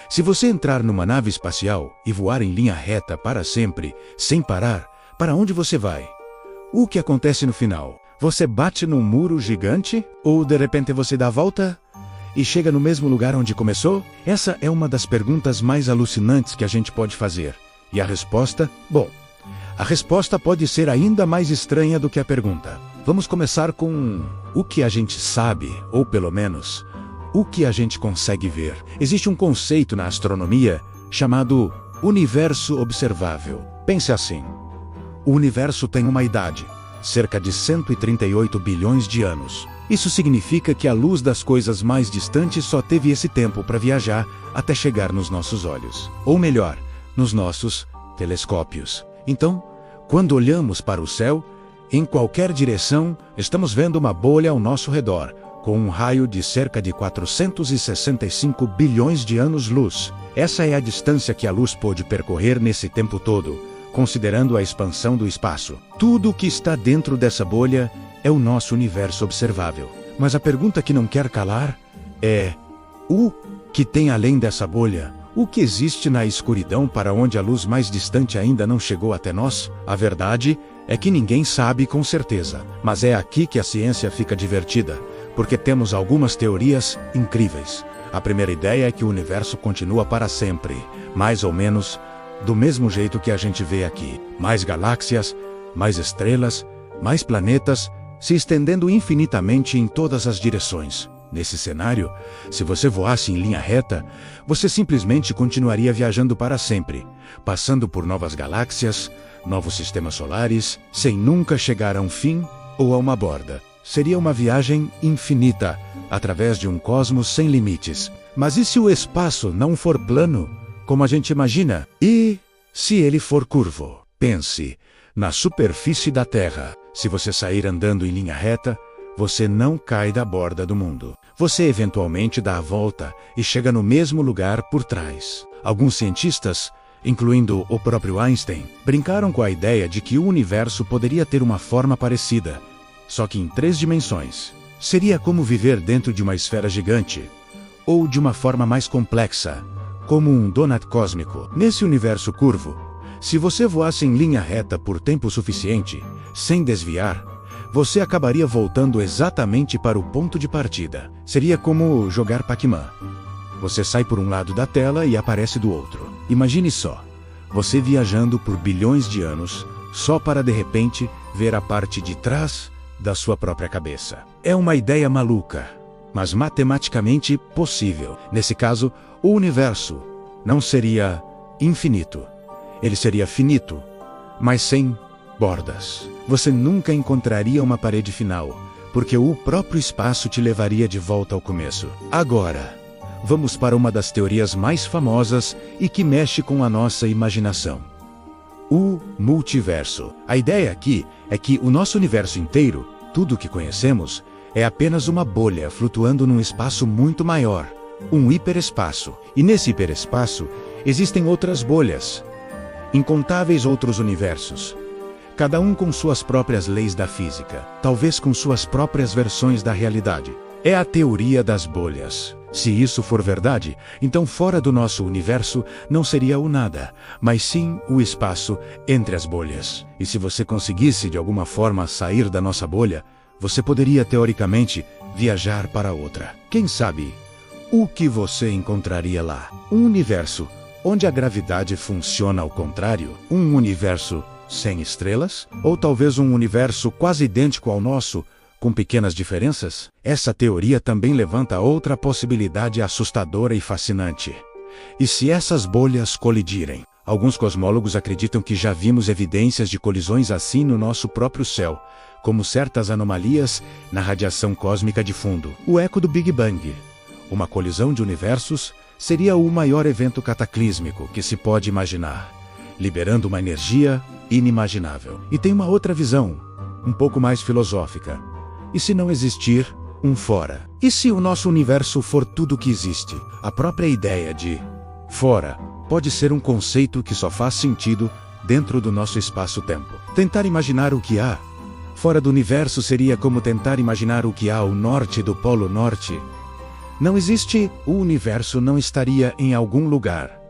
Se você entrar numa nave espacial e voar em linha reta para sempre, sem parar, para onde você vai? O que acontece no final? Você bate num muro gigante? Ou de repente você dá a volta e chega no mesmo lugar onde começou? Essa é uma das perguntas mais alucinantes que a gente pode fazer. E a resposta? Bom, a resposta pode ser ainda mais estranha do que a pergunta. Vamos começar com o que a gente sabe, ou pelo menos, o que a gente consegue ver. Existe um conceito na astronomia chamado universo observável. Pense assim: o universo tem uma idade, cerca de 138 bilhões de anos. Isso significa que a luz das coisas mais distantes só teve esse tempo para viajar até chegar nos nossos olhos. Ou melhor, nos nossos telescópios. Então, quando olhamos para o céu, em qualquer direção, estamos vendo uma bolha ao nosso redor, com um raio de cerca de 465 bilhões de anos-luz. Essa é a distância que a luz pôde percorrer nesse tempo todo, considerando a expansão do espaço. Tudo o que está dentro dessa bolha é o nosso universo observável. Mas a pergunta que não quer calar é: o que tem além dessa bolha? O que existe na escuridão para onde a luz mais distante ainda não chegou até nós? A verdade é que ninguém sabe com certeza. Mas é aqui que a ciência fica divertida, porque temos algumas teorias incríveis. A primeira ideia é que o universo continua para sempre, mais ou menos do mesmo jeito que a gente vê aqui. Mais galáxias, mais estrelas, mais planetas, se estendendo infinitamente em todas as direções. Nesse cenário, se você voasse em linha reta, você simplesmente continuaria viajando para sempre, passando por novas galáxias, novos sistemas solares, sem nunca chegar a um fim ou a uma borda. Seria uma viagem infinita, através de um cosmos sem limites. Mas e se o espaço não for plano, como a gente imagina? E se ele for curvo? Pense na superfície da Terra. Se você sair andando em linha reta, você não cai da borda do mundo. Você eventualmente dá a volta e chega no mesmo lugar por trás. Alguns cientistas, incluindo o próprio Einstein, brincaram com a ideia de que o universo poderia ter uma forma parecida, só que em 3 dimensões. Seria como viver dentro de uma esfera gigante, ou de uma forma mais complexa, como um donut cósmico. Nesse universo curvo, se você voasse em linha reta por tempo suficiente, sem desviar, você acabaria voltando exatamente para o ponto de partida. Seria como jogar Pac-Man. Você sai por um lado da tela e aparece do outro. Imagine só, você viajando por bilhões de anos, só para de repente ver a parte de trás da sua própria cabeça. É uma ideia maluca, mas matematicamente possível. Nesse caso, o universo não seria infinito. Ele seria finito, mas sem bordas. Você nunca encontraria uma parede final, porque o próprio espaço te levaria de volta ao começo. Agora, vamos para uma das teorias mais famosas e que mexe com a nossa imaginação: o multiverso. A ideia aqui é que o nosso universo inteiro, tudo o que conhecemos, é apenas uma bolha flutuando num espaço muito maior, um hiperespaço. E nesse hiperespaço existem outras bolhas, incontáveis outros universos, cada um com suas próprias leis da física, talvez com suas próprias versões da realidade. É a teoria das bolhas. Se isso for verdade, então fora do nosso universo não seria o nada, mas sim o espaço entre as bolhas. E se você conseguisse de alguma forma sair da nossa bolha, você poderia teoricamente viajar para outra. Quem sabe o que você encontraria lá? Um universo onde a gravidade funciona ao contrário? Um universo sem estrelas? Ou talvez um universo quase idêntico ao nosso, com pequenas diferenças? Essa teoria também levanta outra possibilidade assustadora e fascinante. E se essas bolhas colidirem? Alguns cosmólogos acreditam que já vimos evidências de colisões assim no nosso próprio céu, como certas anomalias na radiação cósmica de fundo. O eco do Big Bang. Uma colisão de universos seria o maior evento cataclísmico que se pode imaginar, liberando uma energia inimaginável. E tem uma outra visão, um pouco mais filosófica. E se não existir um fora? E se o nosso universo for tudo o que existe? A própria ideia de fora pode ser um conceito que só faz sentido dentro do nosso espaço-tempo. Tentar imaginar o que há fora do universo seria como tentar imaginar o que há ao norte do Polo Norte, não existe, o universo não estaria em algum lugar.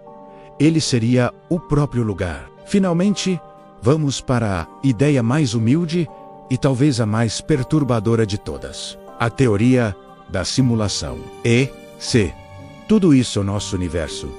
Ele seria o próprio lugar. Finalmente, vamos para a ideia mais humilde e talvez a mais perturbadora de todas. A teoria da simulação. E.C. Tudo isso é o nosso universo.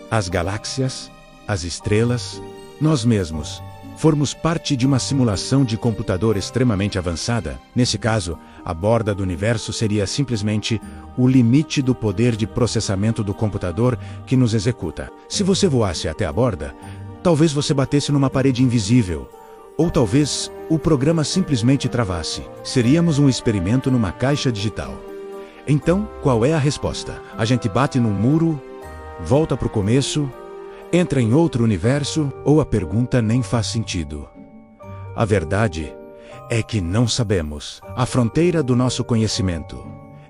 As galáxias, as estrelas, nós mesmos. Formos parte de uma simulação de computador extremamente avançada. Nesse caso, a borda do universo seria simplesmente o limite do poder de processamento do computador que nos executa. Se você voasse até a borda, talvez você batesse numa parede invisível. Ou talvez o programa simplesmente travasse. Seríamos um experimento numa caixa digital. Então, qual é a resposta? A gente bate num muro, volta para o começo, entra em outro universo, ou a pergunta nem faz sentido? A verdade é que não sabemos. A fronteira do nosso conhecimento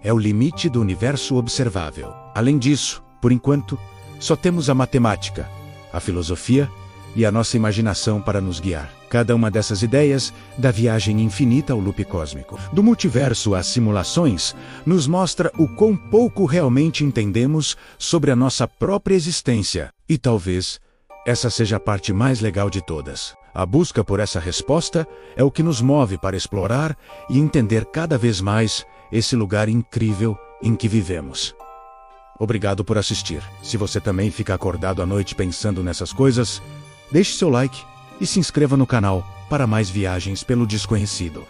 é o limite do universo observável. Além disso, por enquanto, só temos a matemática, a filosofia e a nossa imaginação para nos guiar. Cada uma dessas ideias da viagem infinita ao loop cósmico, do multiverso às simulações, nos mostra o quão pouco realmente entendemos sobre a nossa própria existência. E talvez essa seja a parte mais legal de todas. A busca por essa resposta é o que nos move para explorar e entender cada vez mais esse lugar incrível em que vivemos. Obrigado por assistir. Se você também fica acordado à noite pensando nessas coisas, deixe seu like e se inscreva no canal para mais viagens pelo desconhecido.